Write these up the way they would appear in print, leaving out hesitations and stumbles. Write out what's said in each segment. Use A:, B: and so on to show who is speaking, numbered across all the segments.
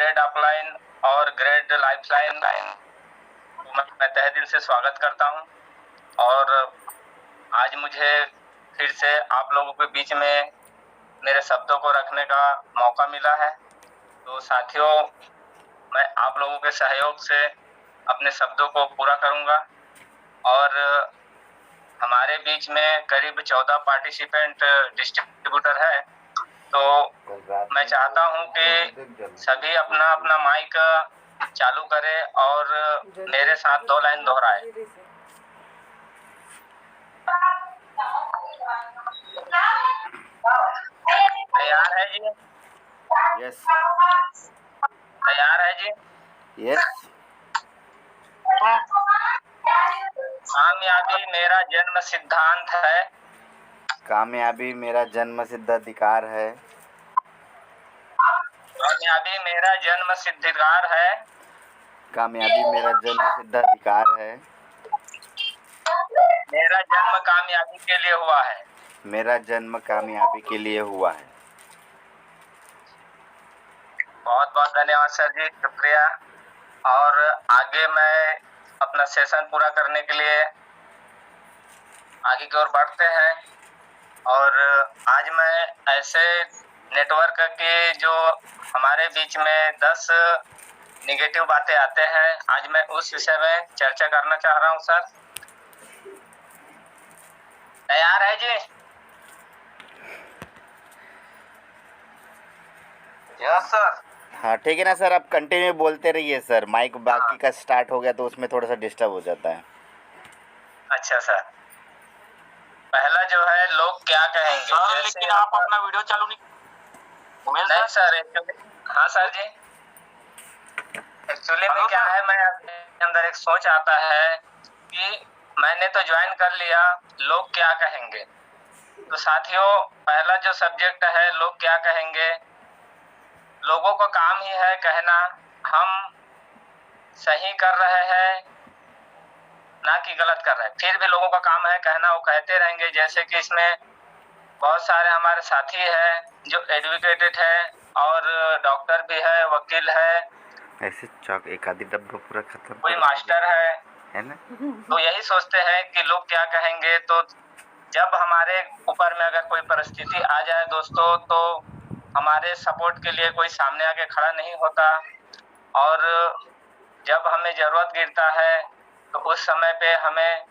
A: Grade upline और grade lifeline को मैं तहे दिल से स्वागत करता हूं। और आज मुझे फिर से आप लोगों के बीच में मेरे शब्दों को रखने का मौका मिला है। तो साथियों, मैं आप लोगों के सहयोग से अपने शब्दों को पूरा करूंगा। और हमारे बीच में करीब 14 पार्टिसिपेंट डिस्ट्रीब्यूटर है। तो मैं चाहता हूं कि सभी अपना अपना माइक चालू करें और मेरे साथ 2 लाइन दोहराए। तैयार है जी?
B: यस।
A: तैयार है जी?
B: यस।
A: कामयाबी मेरा जन्म सिद्धांत है।
B: कामयाबी मेरा जन्म सिद्ध अधिकार है।
A: कामयाबी मेरा जन्म सिद्धाधिकार है।
B: कामयाबी मेरा जन्म सिद्ध अधिकार है।
A: मेरा जन्म कामयाबी के लिए हुआ है।
B: मेरा जन्म कामयाबी के लिए हुआ है।
A: बहुत बहुत धन्यवाद सर जी, शुक्रिया। और आगे मैं अपना सेशन पूरा करने के लिए आगे की ओर बढ़ते हैं। और आज मैं ऐसे नेटवर्क के जो हमारे बीच में 10 निगेटिव बातें आते हैं, आज मैं उस विषय में चर्चा करना चाह रहा हूं सर। तैयार है जी? Yes sir.
B: हाँ ठीक है ना सर, आप कंटिन्यू बोलते रहिए सर। माइक बाकी का स्टार्ट हो गया तो उसमें थोड़ा सा डिस्टर्ब हो जाता है।
A: अच्छा सर, पहला जो है लोग क्या कहेंगे
C: सर, लेकिन आप अपना वीडियो चालू
A: नहीं सर। हाँ सर जी, एक्चुअली में क्या है, मैं अपने अंदर एक सोच आता है कि मैंने तो ज्वाइन कर लिया, लोग क्या कहेंगे। तो साथियों, पहला जो सब्जेक्ट है लोग क्या कहेंगे, लोगों का काम ही है कहना हम सही कर रहे हैं ना कि गलत कर रहे हैं। फिर भी लोगों का काम है कहना, वो कहते रहेंगे। जैसे कि इसमें बहुत सारे हमारे साथी हैं जो एडवोकेटेड है और डॉक्टर भी है, वकील है,
B: ऐसे चौक एक आधी डब्बा पूरा खत्म,
A: कोई मास्टर
B: है ना।
A: तो यही सोचते हैं कि लोग क्या कहेंगे। तो जब हमारे ऊपर में अगर कोई परिस्थिति आ जाए दोस्तों, तो हमारे सपोर्ट के लिए कोई सामने आके खड़ा नहीं होता। और जब हमें जरूरत गिरता है तो उस समय पे हमें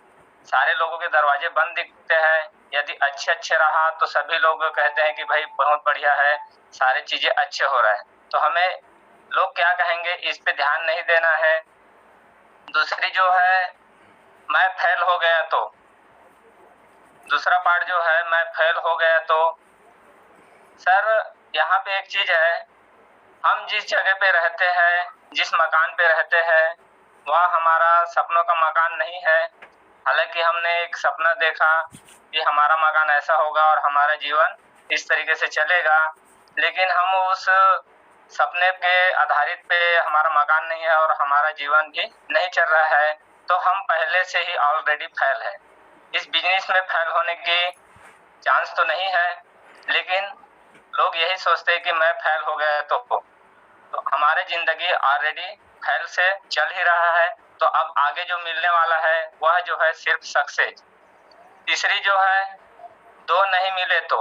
A: सारे लोगों के दरवाजे बंद दिखते हैं। यदि अच्छे रहा तो सभी लोग कहते हैं कि भाई बहुत बढ़िया है, सारी चीजें अच्छे हो रहे हैं। तो हमें लोग क्या कहेंगे इस पे ध्यान नहीं देना है। दूसरी जो है, मैं फेल हो गया तो, दूसरा पार्ट जो है मैं फेल हो गया तो, सर यहाँ पे एक चीज है, हम जिस जगह पे रहते हैं, जिस मकान पे रहते हैं, वह हमारा सपनों का मकान नहीं है। हालांकि हमने एक सपना देखा कि हमारा मकान ऐसा होगा और हमारा जीवन इस तरीके से चलेगा, लेकिन हम उस सपने के आधारित पे हमारा मकान नहीं है और हमारा जीवन भी नहीं चल रहा है। तो हम पहले से ही ऑलरेडी फेल है। इस बिजनेस में फेल होने की चांस तो नहीं है, लेकिन लोग यही सोचते हैं कि मैं फेल हो गया तो हमारे जिंदगी ऑलरेडी फेल से चल ही रहा है। तो अब आगे जो मिलने वाला है वह जो है सिर्फ सक्सेस। तीसरी जो है, दो नहीं मिले तो,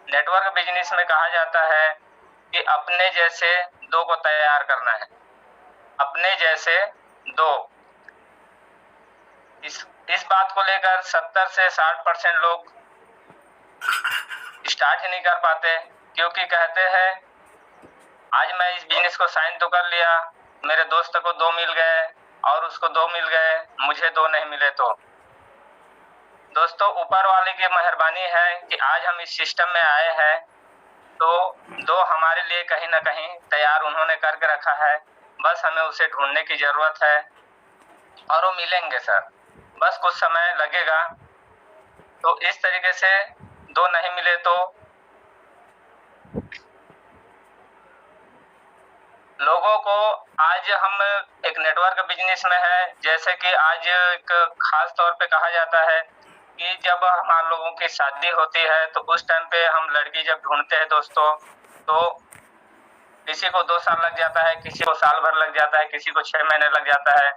A: नेटवर्क बिजनेस में कहा जाता है कि अपने जैसे दो को तैयार करना है। अपने जैसे दो, इस बात को लेकर 70 से 60% लोग स्टार्ट ही नहीं कर पाते, क्योंकि कहते हैं आज मैं इस बिजनेस को साइन तो कर लिया, मेरे दोस्त को 2 मिल गए और उसको 2 मिल गए, मुझे 2 नहीं मिले। तो दोस्तों, ऊपर वाले की मेहरबानी है कि आज हम इस सिस्टम में आए हैं। तो 2 हमारे लिए कहीं ना कहीं तैयार उन्होंने करके रखा है, बस हमें उसे ढूंढने की जरूरत है और वो मिलेंगे सर, बस कुछ समय लगेगा। तो इस तरीके से 2 नहीं मिले तो लोगों को, आज हम एक नेटवर्क बिजनेस में है, जैसे कि आज एक खास तौर पे कहा जाता है कि जब हमारे लोगों की शादी होती है तो उस टाइम पे हम लड़की जब ढूंढते हैं दोस्तों, तो किसी को 2 साल लग जाता है, किसी को साल भर लग जाता है, किसी को 6 महीने लग जाता है।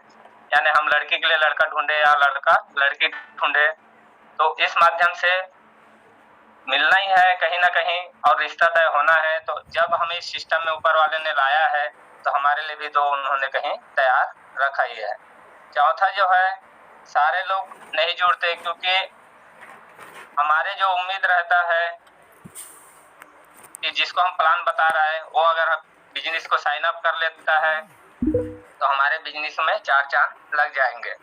A: यानी हम लड़की के लिए लड़का ढूंढे या लड़का लड़की ढूंढे, तो इस माध्यम से मिलना ही है कहीं ना कहीं और रिश्ता तय होना है। तो जब हमें इस सिस्टम में ऊपर वाले ने लाया है तो हमारे लिए भी तो उन्होंने कहीं तैयार रखा ही है। चौथा जो है, सारे लोग नहीं जुड़ते, क्योंकि हमारे जो उम्मीद रहता है कि जिसको हम प्लान बता रहा है वो अगर बिजनेस को साइन अप कर लेता है तो हमारे बिजनेस में 4 चांद लग जाएंगे।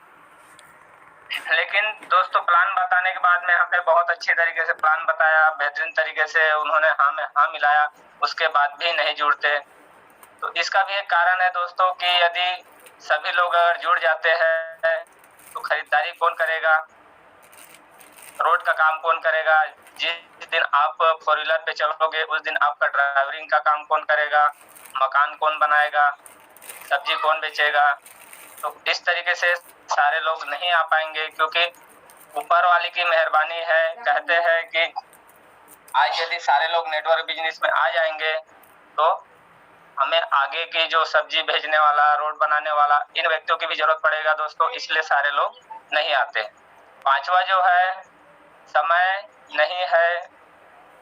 A: लेकिन दोस्तों, प्लान बताने के बाद में हमें बहुत अच्छी तरीके से प्लान बताया, बेहतरीन तरीके से उन्होंने हाँ में हाँ मिलाया, उसके बाद भी नहीं जुड़ते। तो इसका भी एक कारण है दोस्तों कि यदि सभी लोग अगर जुड़ जाते हैं तो खरीदारी कौन करेगा, रोड का काम कौन करेगा, जिस दिन आप 4 व्हीलर पे चलोगे उस दिन आपका ड्राइवरिंग का काम कौन करेगा, मकान कौन बनाएगा, सब्जी कौन बेचेगा। तो इस तरीके से सारे लोग नहीं आ पाएंगे, क्योंकि ऊपर वाले की मेहरबानी है। कहते हैं कि आज यदि सारे लोग नेटवर्क बिजनेस में आ जाएंगे तो हमें आगे की जो सब्जी भेजने वाला, रोड बनाने वाला, इन व्यक्तियों की भी जरूरत पड़ेगा दोस्तों, इसलिए सारे लोग नहीं आते। 5वां जो है, समय नहीं है,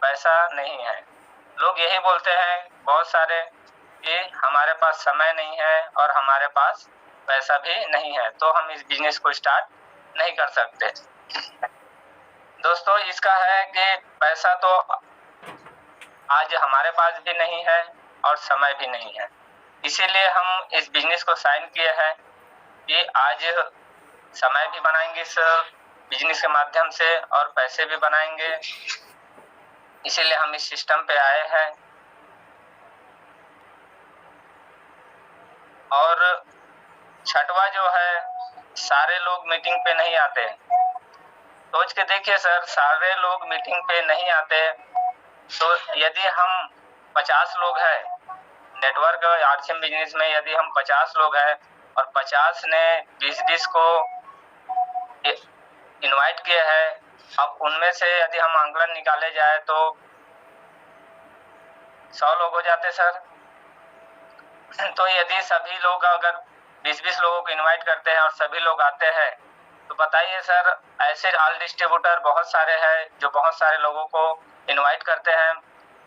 A: पैसा नहीं है। लोग यही बोलते हैं बहुत सारे कि हमारे पास समय नहीं है और हमारे पास पैसा भी नहीं है, तो हम इस बिजनेस को स्टार्ट नहीं कर सकते। दोस्तों, इसका है कि पैसा तो आज हमारे पास भी नहीं है और समय भी नहीं है, इसीलिए हम इस बिजनेस को साइन किए हैं कि आज समय भी बनाएंगे इस बिजनेस के माध्यम से और पैसे भी बनाएंगे, इसीलिए हम इस सिस्टम पे आए हैं। और 6वां जो है, सारे लोग मीटिंग पे नहीं आते। सोच के देखिए सर, सारे लोग मीटिंग पे नहीं आते, तो यदि हम 50 लोग हैं नेटवर्क आरसीएम बिजनेस में, यदि हम 50 लोग हैं और 50 ने 20-20 को इनवाइट किए हैं, अब उनमें से यदि हम आंकलन निकाले जाए तो 100 लोग हो जाते सर। तो यदि सभी लोग अगर 20-20 लोगों को इनवाइट करते हैं और सभी लोग आते हैं, तो बताइए सर, ऐसे ऑल डिस्ट्रीब्यूटर बहुत सारे हैं जो बहुत सारे लोगों को इनवाइट करते हैं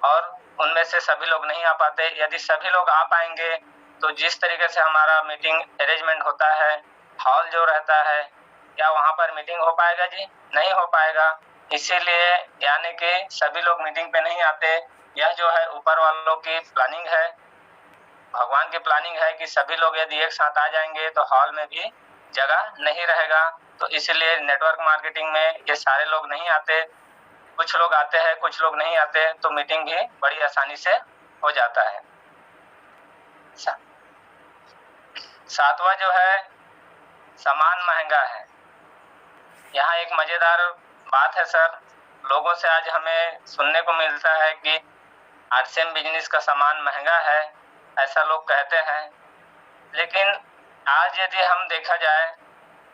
A: और उनमें से सभी लोग नहीं आ पाते। यदि सभी लोग आ पाएंगे तो जिस तरीके से हमारा मीटिंग अरेंजमेंट होता है, हॉल जो रहता है, क्या वहाँ पर मीटिंग हो पाएगा जी? नहीं हो पाएगा। इसीलिए यानी कि सभी लोग मीटिंग पे नहीं आते। यह जो है ऊपर वालों की प्लानिंग है, भगवान की प्लानिंग है कि सभी लोग यदि एक साथ आ जाएंगे तो हॉल में भी जगह नहीं रहेगा। तो इसलिए नेटवर्क मार्केटिंग में ये सारे लोग नहीं आते, कुछ लोग आते हैं, कुछ लोग नहीं आते, तो मीटिंग भी बड़ी आसानी से हो जाता है। 7वां जो है, सामान महंगा है। यहाँ एक मजेदार बात है सर, लोगों से आज हमें सुनने को मिलता है कि आरसीएम बिजनेस का सामान महंगा है, ऐसा लोग कहते हैं। लेकिन आज यदि हम देखा जाए,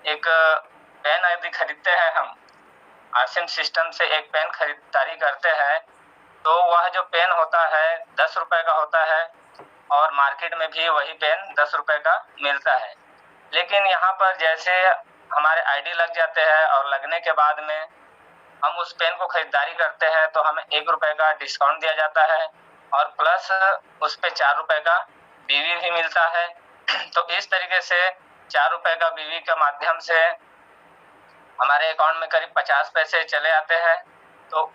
A: एक पेन यदि खरीदते हैं हम, आरसीएम सिस्टम से एक पेन खरीदारी करते हैं, तो वह जो पेन होता है 10 रुपए का होता है और मार्केट में भी वही पेन 10 रुपए का मिलता है। लेकिन यहाँ पर जैसे हमारे आईडी लग जाते हैं और लगने के बाद में हम उस पेन को खरीदारी करते हैं तो हमें 1 रुपए का डिस्काउंट दिया जाता है और प्लस उस पे 4 रुपए का बीवी भी मिलता है। तो इस तरीके से 4 रुपए का बीवी के माध्यम से हमारे अकाउंट में करीब 50 पैसे चले आते हैं। तो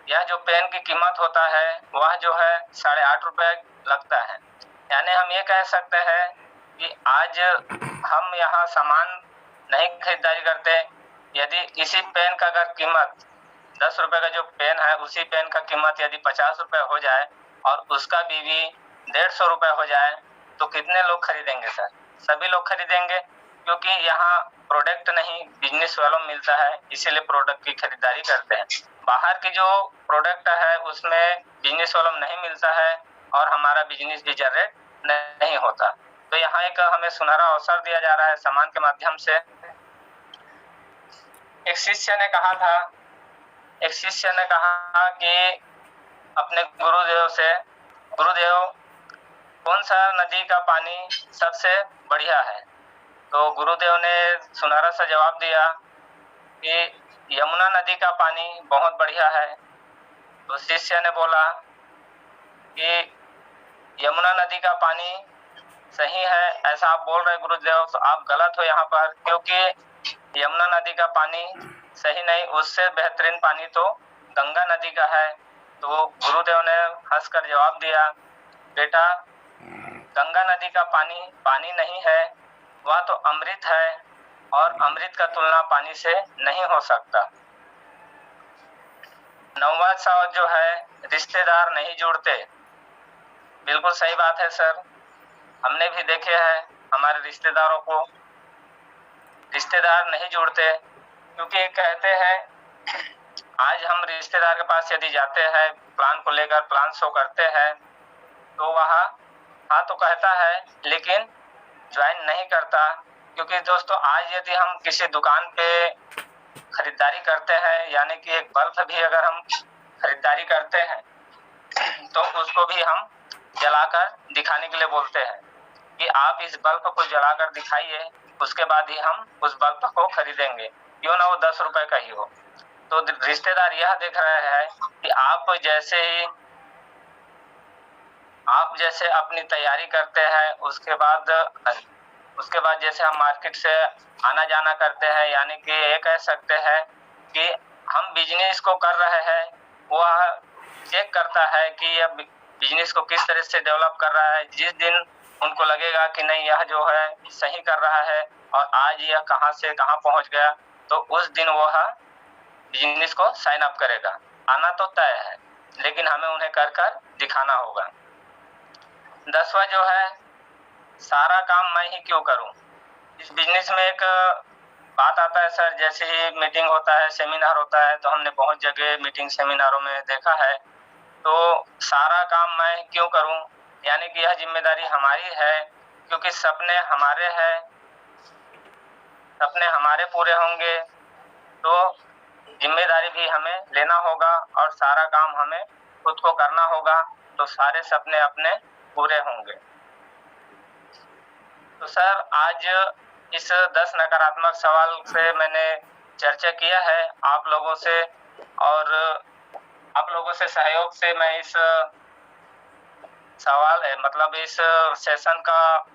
A: यह जो पेन की कीमत होता है वह जो है 8.5 रुपए लगता है। यानी हम ये कह सकते हैं कि आज हम यहाँ सामान नहीं खरीदारी करते। यदि इसी पेन का अगर कीमत 10 रुपए का जो पेन है, उसी पेन का कीमत यदि 50 रुपए हो जाए और उसका बीवी 150 रुपए हो जाए, तो कितने लोग खरीदेंगे सर? सभी लोग खरीदेंगे, क्योंकि यहाँ प्रोडक्ट नहीं बिजनेस वालों मिलता है, इसीलिए प्रोडक्ट की खरीदारी करते हैं। बाहर की जो प्रोडक्ट है उसमें बिजनेस वालों नहीं मिलता है और हमारा बिजनेस भी जनरेट नहीं होता। तो यहाँ एक हमें सुनहरा अवसर दिया जा रहा है सामान के माध्यम से। एक शिष्य ने कहा कि अपने गुरुदेव से, गुरुदेव कौन सा नदी का पानी सबसे बढ़िया है? तो गुरुदेव ने सुनहरा सा जवाब दिया कि यमुना नदी का पानी बहुत बढ़िया है। तो शिष्य ने बोला कि यमुना नदी का पानी सही है, ऐसा आप बोल रहे गुरुदेव, तो आप गलत हो यहाँ पर, क्योंकि यमुना नदी का पानी सही नहीं, उससे बेहतरीन पानी तो गंगा नदी का है। तो गुरुदेव ने हंसकर जवाब दिया, बेटा गंगा नदी का पानी पानी नहीं है, वह तो अमृत है, और अमृत का तुलना पानी से नहीं हो सकता। 9वां सवाल जो है, रिश्तेदार नहीं जुड़ते। बिल्कुल सही बात है सर, हमने भी देखे हैं हमारे रिश्तेदारों को, रिश्तेदार नहीं जुड़ते, क्योंकि कहते हैं आज हम रिश्तेदार के पास यदि जाते हैं, प्लान को लेकर प्लान शो करते हैं, तो वह हाँ तो कहता है लेकिन ज्वाइन नहीं करता। क्योंकि दोस्तों आज यदि हम किसी दुकान पे खरीदारी करते हैं, यानी कि एक बल्ब भी अगर हम खरीदारी करते हैं तो उसको भी हम जलाकर दिखाने के लिए बोलते हैं कि आप इस बल्ब को जलाकर दिखाइए, उसके बाद ही हम उस बल्ब को खरीदेंगे, क्यों ना वो 10 रुपए का ही हो। तो रिश्तेदार यह देख रहे हैं कि आप जैसे अपनी तैयारी करते हैं, उसके बाद जैसे हम मार्केट से आना जाना करते हैं, यानी कि ये कह सकते हैं कि हम बिजनेस को कर रहे हैं, वह चेक करता है कि यह बिजनेस को किस तरह से डेवलप कर रहा है। जिस दिन उनको लगेगा कि नहीं यह जो है सही कर रहा है और आज यह कहां से कहां पहुंच गया, तो उस दिन वह बिजनेस को साइन अप करेगा। आना तो तय है, लेकिन हमें उन्हें कर कर दिखाना होगा। 10वां जो है, सारा काम मैं ही क्यों करूं। इस बिजनेस में एक बात आता है सर, जैसे ही मीटिंग होता है, सेमिनार होता है, तो हमने बहुत जगह मीटिंग सेमिनारों में देखा है, तो सारा काम मैं क्यों करूं, यानी कि यह जिम्मेदारी हमारी है, क्योंकि सपने हमारे हैं, सपने हमारे पूरे होंगे तो जिम्मेदारी भी हमें लेना होगा और सारा काम हमें खुद को करना होगा, तो सारे सपने अपने पूरे होंगे। तो सर आज इस 10 नकारात्मक सवाल से मैंने चर्चा किया है आप लोगों से, और आप लोगों से सहयोग से मैं इस इस सेशन का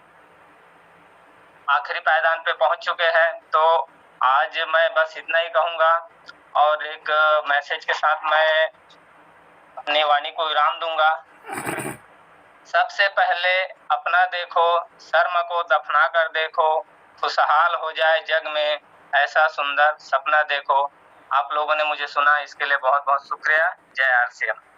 A: आखिरी पायदान पे पहुंच चुके हैं। तो आज मैं बस इतना ही कहूंगा और एक मैसेज के साथ मैं अपनी वाणी को विराम दूंगा। सबसे पहले अपना देखो, शर्म को दफना कर देखो, खुशहाल हो जाए जग में, ऐसा सुंदर सपना देखो। आप लोगों ने मुझे सुना, इसके लिए बहुत बहुत शुक्रिया। जय आरसीएम।